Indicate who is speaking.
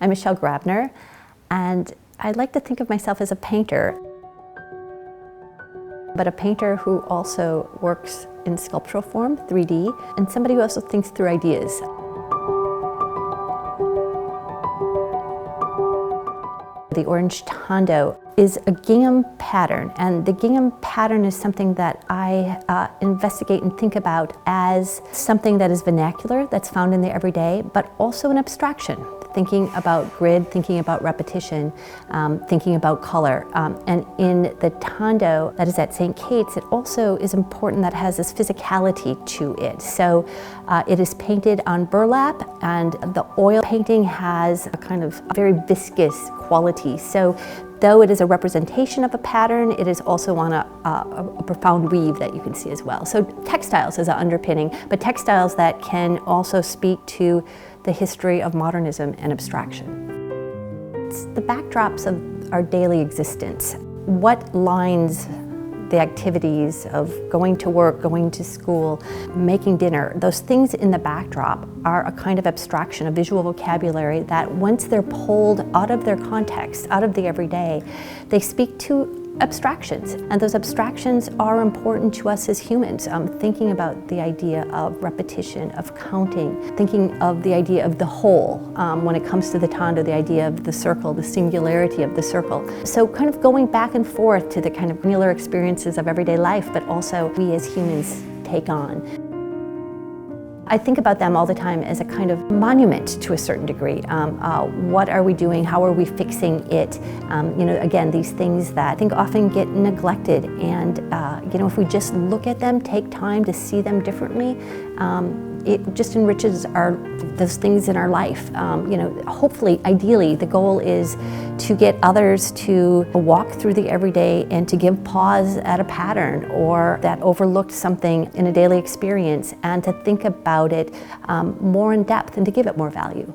Speaker 1: I'm Michelle Grabner, and I like to think of myself as a painter, but a painter who also works in sculptural form, 3D, and somebody who also thinks through ideas. The orange tondo is a gingham pattern, and the gingham pattern is something that I investigate and think about as something that is vernacular, that's found in the everyday, but also an abstraction. Thinking about grid, thinking about repetition, thinking about color. And in the tondo that is at St. Kate's, it also is important that it has this physicality to it. So it is painted on burlap, and the oil painting has a kind of very viscous quality. So though it is a representation of a pattern, it is also on a profound weave that you can see as well. So textiles is an underpinning, but textiles that can also speak to the history of modernism and abstraction. It's the backdrops of our daily existence. What lines the activities of going to work, going to school, making dinner, those things in the backdrop are a kind of abstraction, a visual vocabulary that once they're pulled out of their context, out of the everyday, they speak to abstractions, and those abstractions are important to us as humans. Thinking about the idea of repetition, of counting, thinking of the idea of the whole. When it comes to the tondo, the idea of the circle, the singularity of the circle. So kind of going back and forth to the kind of granular experiences of everyday life, but also we as humans take on. I think about them all the time as a kind of monument to a certain degree. What are we doing? How are we fixing it? Again, these things that I think often get neglected, and if we just look at them, take time to see them differently, it just enriches those things in our life. Hopefully, ideally, the goal is to get others to walk through the everyday and to give pause at a pattern or that overlooked something in a daily experience, and to think about it more in depth and to give it more value.